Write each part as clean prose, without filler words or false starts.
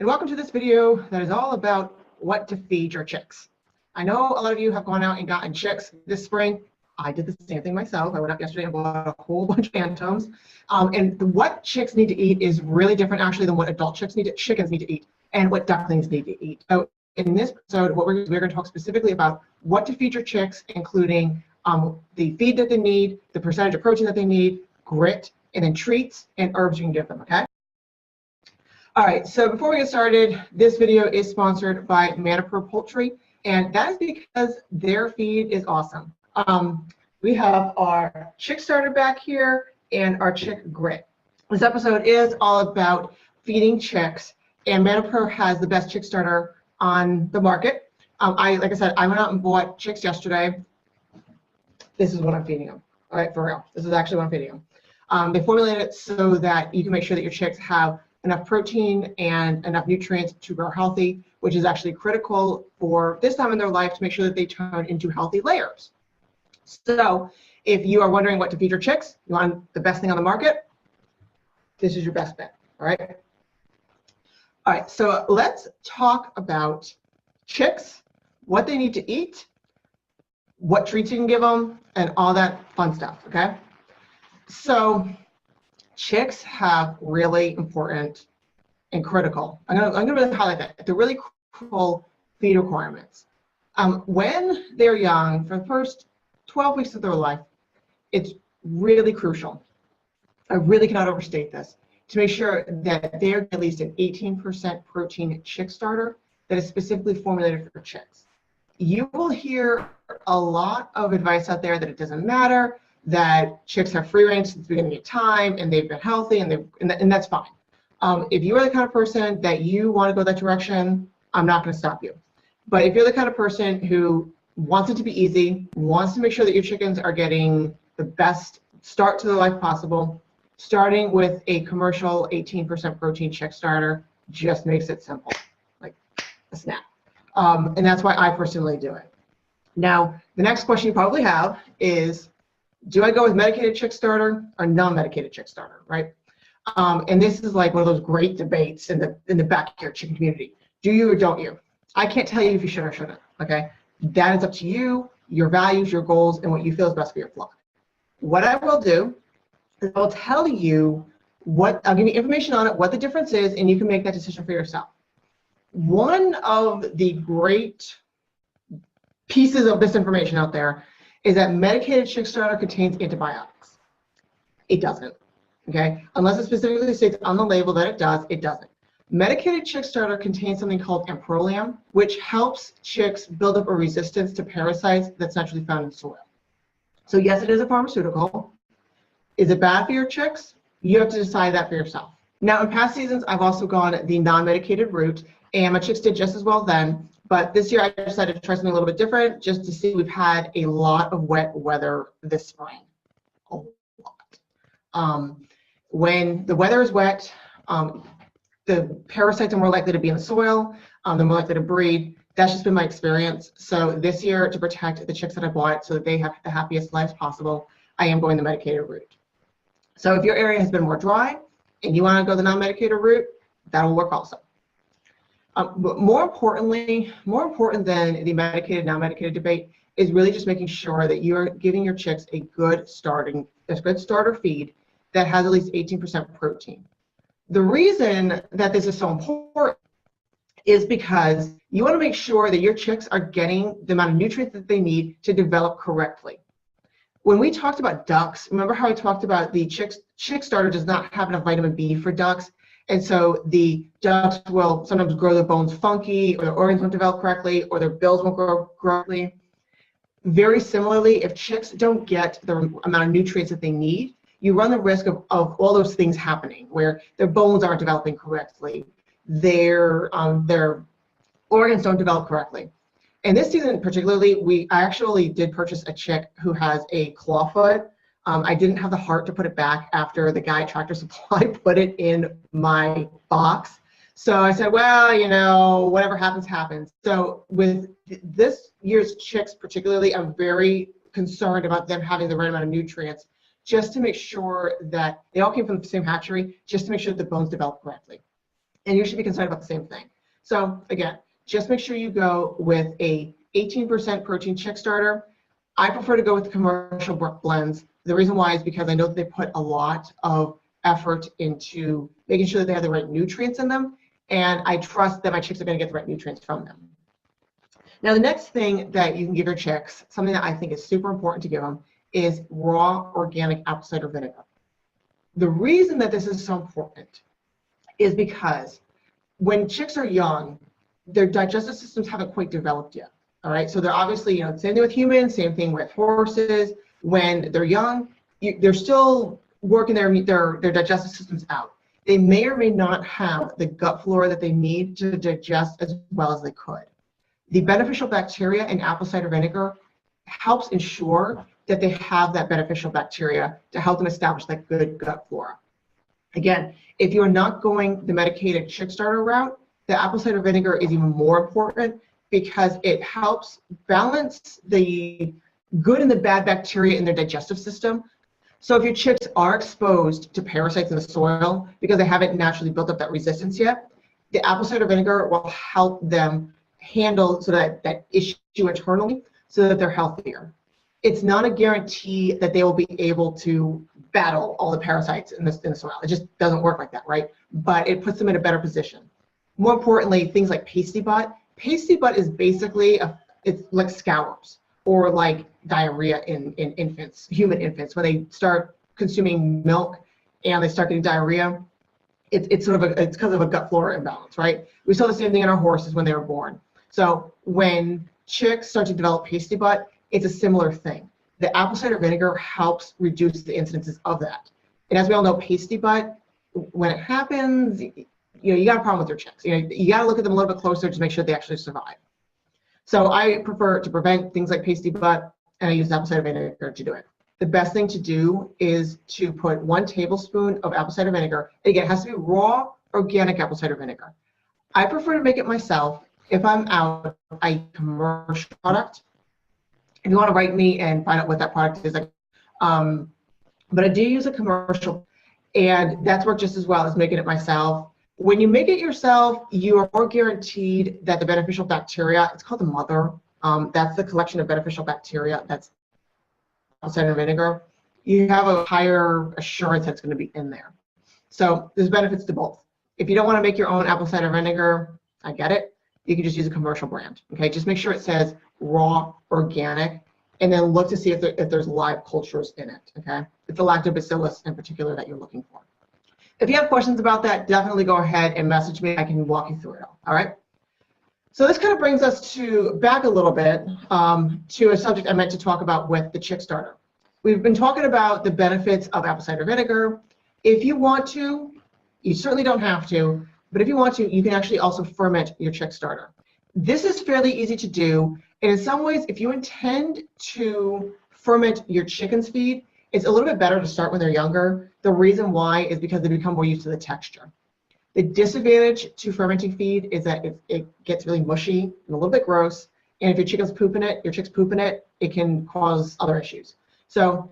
and welcome to this video that is all about what to feed your chicks. I know a lot of you have gone out and gotten chicks this spring. I did the same thing myself. I went out yesterday and bought a whole bunch of phantoms. And what chicks need to eat is really different actually than what adult chickens need to eat and what ducklings need to eat. So in this episode, we're going to talk specifically about what to feed your chicks, including the feed that they need, the percentage of protein that they need, grit, and then treats and herbs you can give them, okay? All right, so before we get started, this video is sponsored by Manipur Poultry, and that is because their feed is awesome. We have our chick starter back here and our chick grit. This episode is all about feeding chicks, and Manipur has the best chick starter on the market. Like I said, I went out and bought chicks yesterday. This is what I'm feeding them. All right, for real. This is actually what I'm feeding them. They formulate it so that you can make sure that your chicks have enough protein and enough nutrients to grow healthy, which is actually critical for this time in their life to make sure that they turn into healthy layers. So if you are wondering what to feed your chicks, you want the best thing on the market, this is your best bet, all right? All right, so let's talk about chicks, what they need to eat, what treats you can give them, and all that fun stuff, okay? So chicks have really important and critical, I'm gonna really highlight that, the really critical feed requirements. When they're young, for the first 12 weeks of their life, it's really crucial. I really cannot overstate this, to make sure that they're at least an 18% protein chick starter that is specifically formulated for chicks. You will hear a lot of advice out there that it doesn't matter, that chicks have free range since the beginning of time and they've been healthy, and that's fine. If you are the kind of person that you want to go that direction, I'm not going to stop you. But if you're the kind of person who wants it to be easy, wants to make sure that your chickens are getting the best start to their life possible, starting with a commercial 18% protein chick starter just makes it simple, like a snap. And that's why I personally do it. Now, the next question you probably have is, do I go with medicated chick starter or non-medicated chick starter, right? And this is like one of those great debates in the backyard chicken community. Do you or don't you? I can't tell you if you should or shouldn't, okay? That is up to you, your values, your goals, and what you feel is best for your flock. What I will do is I'll tell you I'll give you information on it, what the difference is, and you can make that decision for yourself. One of the great pieces of this information out there is that medicated chick starter contains antibiotics. It doesn't, okay? Unless it specifically states on the label that it does, it doesn't. Medicated chick starter contains something called amprolium, which helps chicks build up a resistance to parasites that's naturally found in soil. So yes, it is a pharmaceutical. Is it bad for your chicks? You have to decide that for yourself. Now, in past seasons, I've also gone the non-medicated route, and my chicks did just as well then. But this year, I decided to try something a little bit different, just to see. We've had a lot of wet weather this spring, a lot. When the weather is wet, the parasites are more likely to be in the soil, they're more likely to breed. That's just been my experience. So this year, to protect the chicks that I bought so that they have the happiest lives possible, I am going the medicated route. So if your area has been more dry and you want to go the non-medicated route, that will work also. But more important than the medicated, non-medicated debate is really just making sure that you're giving your chicks a good starter feed that has at least 18% protein. The reason that this is so important is because you want to make sure that your chicks are getting the amount of nutrients that they need to develop correctly. When we talked about ducks, remember how I talked about the chick starter does not have enough vitamin B for ducks, and so the ducks will sometimes grow their bones funky, or their organs won't develop correctly, or their bills won't grow correctly. Very similarly, if chicks don't get the amount of nutrients that they need, you run the risk of all those things happening, where their bones aren't developing correctly, their organs don't develop correctly. And this season particularly, I actually did purchase a chick who has a clawfoot. I didn't have the heart to put it back after the guy at Tractor Supply put it in my box. So I said, well, you know, whatever happens, happens. So with this year's chicks particularly, I'm very concerned about them having the right amount of nutrients, just to make sure that they all came from the same hatchery, just to make sure that the bones develop correctly. and you should be concerned about the same thing. So again, just make sure you go with a 18% protein chick starter. I prefer to go with the commercial blends. The reason why is because I know that they put a lot of effort into making sure that they have the right nutrients in them, and I trust that my chicks are going to get the right nutrients from them. Now, the next thing that you can give your chicks, something that I think is super important to give them, is raw organic apple cider vinegar. The reason that this is so important is because when chicks are young, their digestive systems haven't quite developed yet. All right, so they're obviously, same thing with humans, same thing with horses. When they're young, they're still working their digestive systems out. They may or may not have the gut flora that they need to digest as well as they could. The beneficial bacteria in apple cider vinegar helps ensure that they have that beneficial bacteria to help them establish that good gut flora. Again, if you're not going the medicated chick starter route, the apple cider vinegar is even more important because it helps balance the good and the bad bacteria in their digestive system. So if your chicks are exposed to parasites in the soil because they haven't naturally built up that resistance yet, the apple cider vinegar will help them handle that issue internally so that they're healthier. It's not a guarantee that they will be able to battle all the parasites in the soil. It just doesn't work like that, right? But it puts them in a better position. More importantly, things like pasty butt. Pasty butt is basically, it's like scours or like diarrhea in infants, human infants. When they start consuming milk and they start getting diarrhea, it's because of a gut flora imbalance, right? We saw the same thing in our horses when they were born. So when chicks start to develop pasty butt, it's a similar thing. The apple cider vinegar helps reduce the incidences of that. And as we all know, pasty butt, when it happens, you got a problem with your chicks. You got to look at them a little bit closer to make sure they actually survive. So I prefer to prevent things like pasty butt, and I use apple cider vinegar to do it. The best thing to do is to put 1 tablespoon of apple cider vinegar. Again, it has to be raw, organic apple cider vinegar. I prefer to make it myself if I'm out a commercial product. If you want to write me and find out what that product is, but I do use a commercial, and that's worked just as well as making it myself. When you make it yourself, you are more guaranteed that the beneficial bacteria, it's called the mother, that's the collection of beneficial bacteria that's apple cider vinegar. You have a higher assurance that's going to be in there. So there's benefits to both. If you don't want to make your own apple cider vinegar, I get it. You can just use a commercial brand. Okay, just make sure it says raw, organic, and then look to see if there's live cultures in it. Okay, it's the lactobacillus in particular that you're looking for. If you have questions about that, definitely go ahead and message me. I can walk you through it all. All right. So this kind of brings us back a little bit to a subject I meant to talk about with the chick starter. We've been talking about the benefits of apple cider vinegar. If you want to, you certainly don't have to, but if you want to, you can actually also ferment your chick starter. This is fairly easy to do, and in some ways, if you intend to ferment your chicken's feed, it's a little bit better to start when they're younger. The reason why is because they become more used to the texture. The disadvantage to fermenting feed is that it gets really mushy and a little bit gross, and if your chick's pooping it, it can cause other issues. So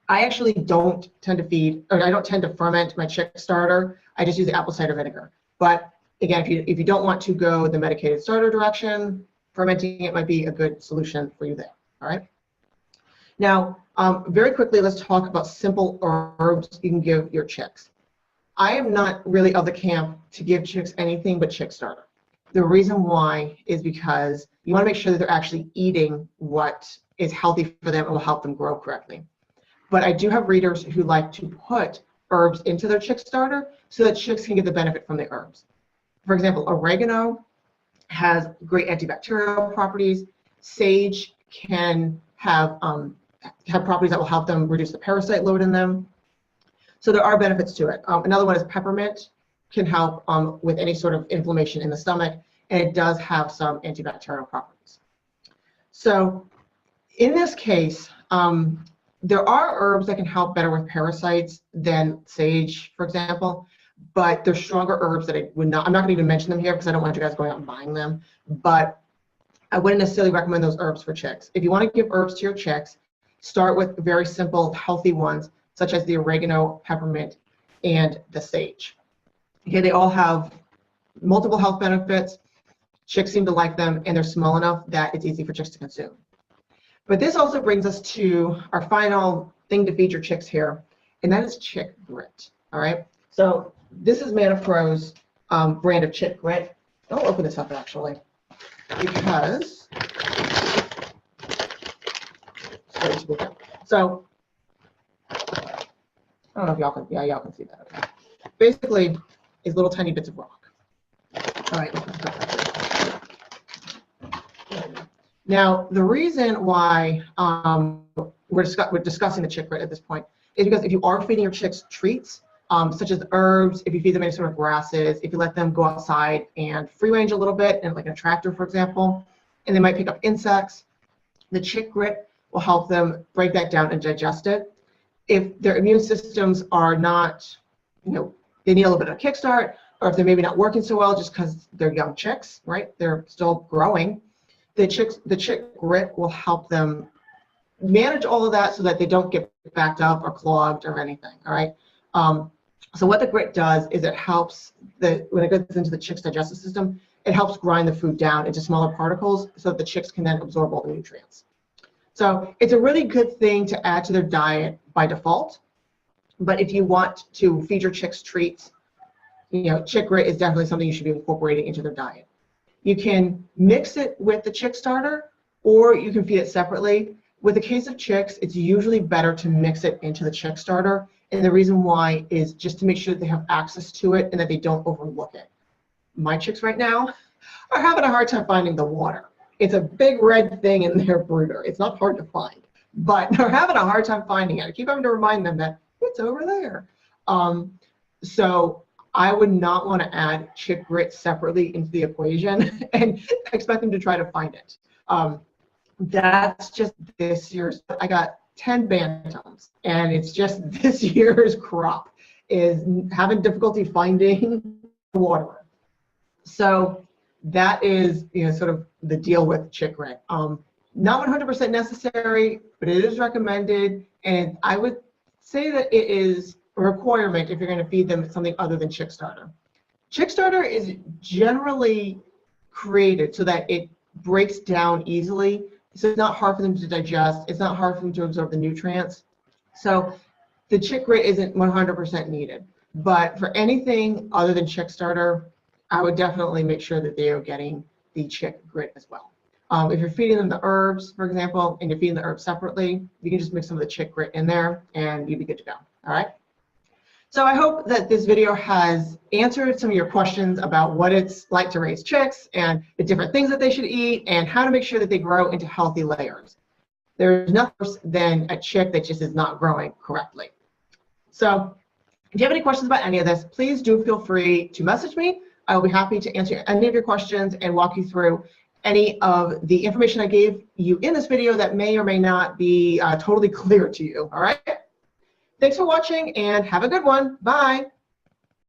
I actually don't tend to ferment my chick starter. I just use the apple cider vinegar. But again, if you don't want to go the medicated starter direction, fermenting it might be a good solution for you there. All right. Now, very quickly, let's talk about simple herbs you can give your chicks. I am not really of the camp to give chicks anything but chick starter. The reason why is because you want to make sure that they're actually eating what is healthy for them and will help them grow correctly. But I do have readers who like to put herbs into their chick starter so that chicks can get the benefit from the herbs. For example, oregano has great antibacterial properties. Sage can have properties that will help them reduce the parasite load in them. So there are benefits to it. Another one is peppermint, can help with any sort of inflammation in the stomach, and it does have some antibacterial properties. So in this case, there are herbs that can help better with parasites than sage, for example, but there's stronger herbs that I'm not going to even mention them here because I don't want you guys going out and buying them, but I wouldn't necessarily recommend those herbs for chicks. If you want to give herbs to your chicks, start with very simple, healthy ones, such as the oregano, peppermint, and the sage. Okay, they all have multiple health benefits. Chicks seem to like them, and they're small enough that it's easy for chicks to consume. But this also brings us to our final thing to feed your chicks here, and that is chick grit. All right. So this is Manna Pro's brand of chick grit. I'll open this up actually, because so I don't know if y'all can. Yeah, y'all can see that. Okay. Basically, is little tiny bits of rock. All right. Now, the reason why we're discussing the chick grit at this point is because if you are feeding your chicks treats, such as herbs, if you feed them any sort of grasses, if you let them go outside and free range a little bit, and like in a tractor, for example, and they might pick up insects, the chick grit will help them break that down and digest it. If their immune systems are not, they need a little bit of a kickstart, or if they're maybe not working so well just because they're young chicks, right? They're still growing. The chick grit will help them manage all of that so that they don't get backed up or clogged or anything, all right? So what the grit does is it helps, when it goes into the chick's digestive system, it helps grind the food down into smaller particles so that the chicks can then absorb all the nutrients. So it's a really good thing to add to their diet by default. But if you want to feed your chicks treats, chick grit is definitely something you should be incorporating into their diet. You can mix it with the chick starter, or you can feed it separately. With the case of chicks, it's usually better to mix it into the chick starter. And the reason why is just to make sure that they have access to it and that they don't overlook it. My chicks right now are having a hard time finding the water. It's a big red thing in their brooder. It's not hard to find, but they're having a hard time finding it. I keep having to remind them that it's over there. So I would not want to add chick grit separately into the equation and expect them to try to find it. That's just this year's, I got 10 bantams, and it's just this year's crop is having difficulty finding water. So that is, sort of the deal with chick grit. Not 100% necessary, but it is recommended, and I would say that it is a requirement if you're going to feed them something other than chick starter. Chick starter is generally created so that it breaks down easily, so it's not hard for them to digest. It's not hard for them to absorb the nutrients. So the chick grit isn't 100% needed. But for anything other than chick starter, I would definitely make sure that they are getting the chick grit as well. If you're feeding them the herbs, for example, and you're feeding the herbs separately, you can just mix some of the chick grit in there and you'd be good to go. All right. So I hope that this video has answered some of your questions about what it's like to raise chicks and the different things that they should eat and how to make sure that they grow into healthy layers. There's nothing worse than a chick that just is not growing correctly. So if you have any questions about any of this, please do feel free to message me. I will be happy to answer any of your questions and walk you through any of the information I gave you in this video that may or may not be totally clear to you. All right. Thanks for watching and have a good one. Bye.